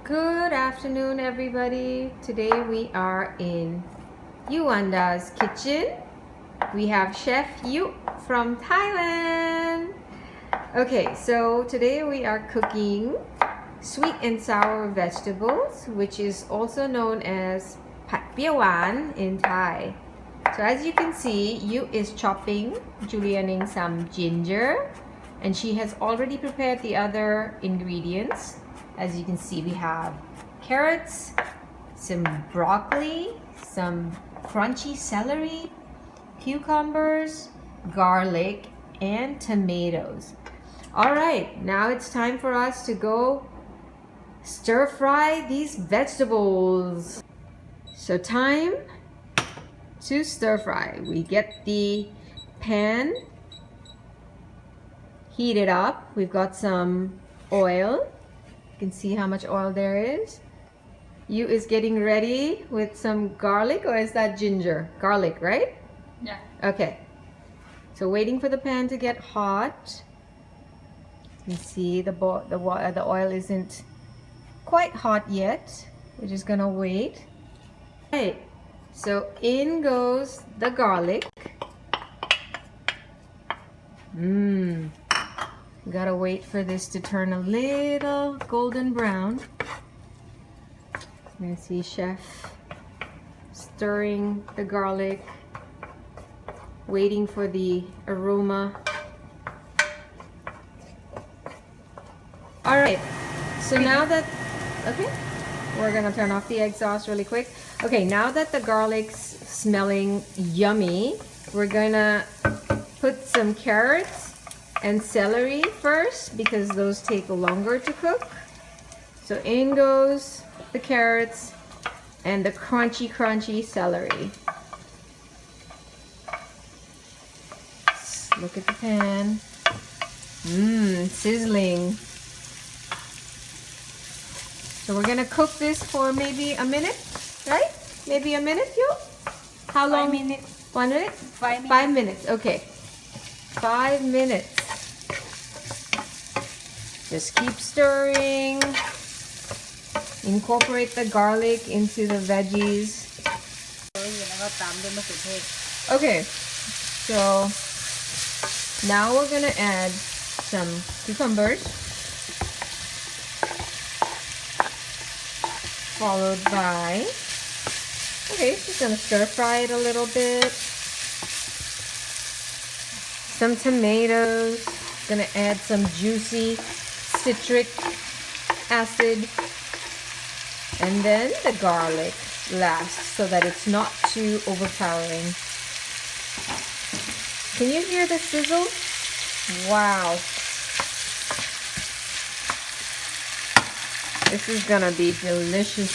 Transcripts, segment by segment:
Good afternoon, everybody. Today we are in Yuanda's kitchen. We have Chef Yu from Thailand. Okay, so today we are cooking sweet and sour vegetables, which is also known as priew waan in Thai. So as you can see, Yu is chopping, julienning some ginger, and she has already prepared the other ingredients. As you can see, we have carrots, some broccoli, some crunchy celery, cucumbers, garlic, and tomatoes. All right, now it's time for us to go stir fry these vegetables. So time to stir fry. We get the pan heated up. We've got some oil. You can see how much oil there is. Yu is getting ready with some garlic, or is that ginger? Garlic, right? Yeah. Okay. So waiting for the pan to get hot. You can see the oil isn't quite hot yet. We're just gonna wait. Right. So in goes the garlic. Gotta wait for this to turn a little golden brown. You see Chef stirring the garlic, waiting for the aroma. All right, so now that, okay, we're gonna turn off the exhaust really quick. Okay, now that the garlic's smelling yummy, we're gonna put some carrots and celery first because those take longer to cook. So in goes the carrots and the crunchy celery. Look at the pan. Sizzling. So we're gonna cook this for maybe a minute, right? Maybe a minute, Yu? How long? 5 minutes. 1 minute? 5 minutes. 5 minutes, okay. 5 minutes. Just keep stirring. Incorporate the garlic into the veggies. Okay, so now we're gonna add some cucumbers, followed by, okay, just gonna stir fry it a little bit. Some tomatoes, gonna add some juicy citric acid, and then the garlic last so that it's not too overpowering. Can you hear the sizzle? Wow. This is gonna be delicious.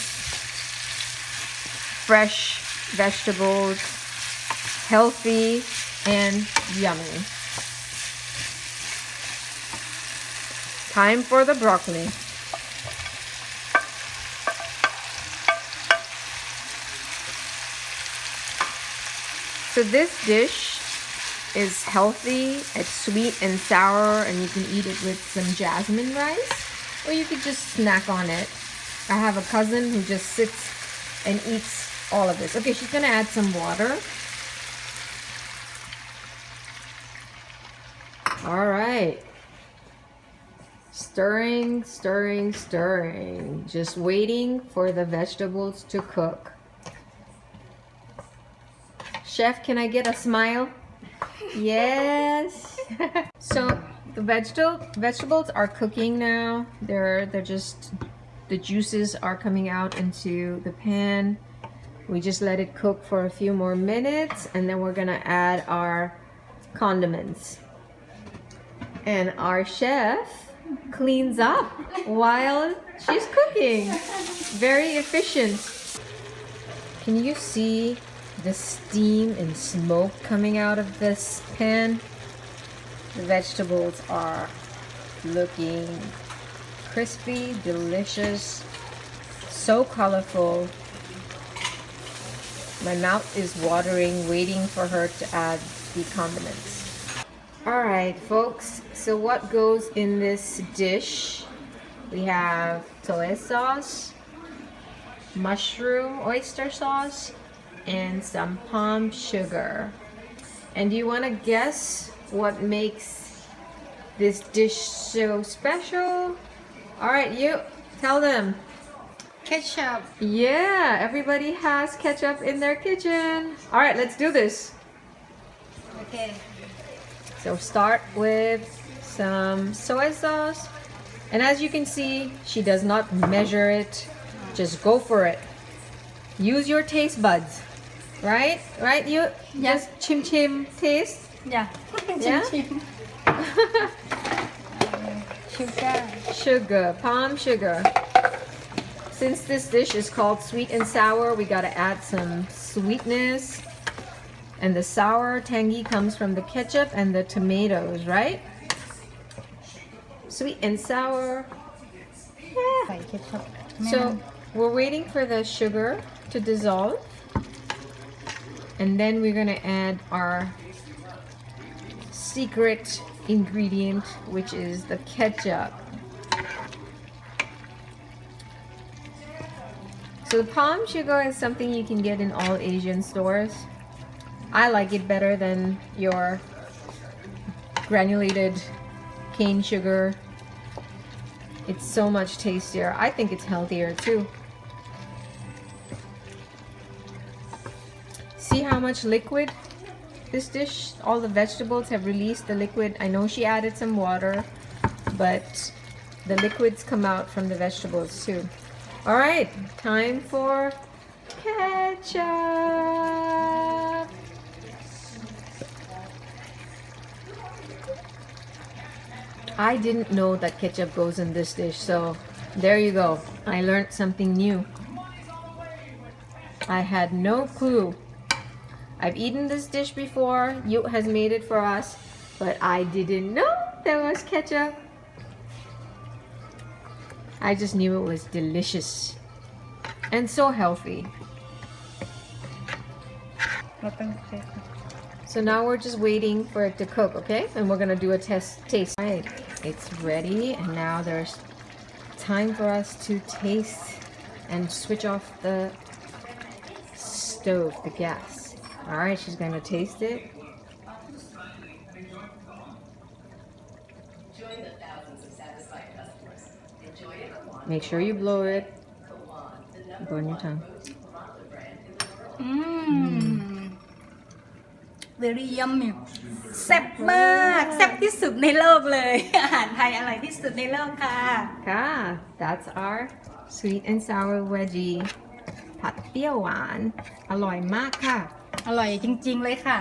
Fresh vegetables, healthy and yummy. Time for the broccoli. So this dish is healthy, it's sweet and sour, and you can eat it with some jasmine rice, or you could just snack on it. I have a cousin who just sits and eats all of this. Okay, she's gonna add some water. All right. Stirring, stirring, stirring. Just waiting for the vegetables to cook. Chef, can I get a smile? Yes. So the vegetables are cooking now. They're just, the juices are coming out into the pan. We just let it cook for a few more minutes, and then we're gonna add our condiments. And our chef cleans up while she's cooking. Very efficient. Can you see the steam and smoke coming out of this pan? The vegetables are looking crispy, delicious, so colorful. My mouth is watering, waiting for her to add the condiments. All right, folks, so what goes in this dish We have soy sauce, mushroom oyster sauce, and some palm sugar. And do you want to guess what makes this dish so special? All right, you tell them. Ketchup. Yeah, everybody has ketchup in their kitchen. All right, let's do this. Okay. So start with some soy sauce. And as you can see, she does not measure it. Just go for it. Use your taste buds. Right? Right? You just chim taste. Yeah. Yeah? Sugar. Sugar, palm sugar. Since this dish is called sweet and sour, we gotta add some sweetness. And the sour tangy comes from the ketchup and the tomatoes, right? Sweet and sour. Yeah. Ketchup. So we're waiting for the sugar to dissolve. And then we're gonna add our secret ingredient, which is the ketchup. So the palm sugar is something you can get in all Asian stores. I like it better than your granulated cane sugar. It's so much tastier. I think it's healthier too. See how much liquid this dish, all the vegetables have released the liquid. I know she added some water, but the liquids come out from the vegetables too. All right, time for ketchup. I didn't know that ketchup goes in this dish, so there you go. I learned something new. I had no clue. I've eaten this dish before. Yu has made it for us, but I didn't know there was ketchup. I just knew it was delicious and so healthy. So now we're just waiting for it to cook, okay? And we're gonna do a taste. All right, it's ready, and now there's time for us to taste and switch off the stove, the gas. All right, she's gonna taste it. Make sure you blow it. Burn your tongue. Very yummy แซ่บมากแซ่บที่สุดในโลกเลย อาหารไทยอร่อยที่สุดในโลกค่ะ Ah, that's our sweet and sour wedgie ผัดเปรี้ยวหวาน อร่อยมากค่ะ อร่อยจริงๆเลยค่ะ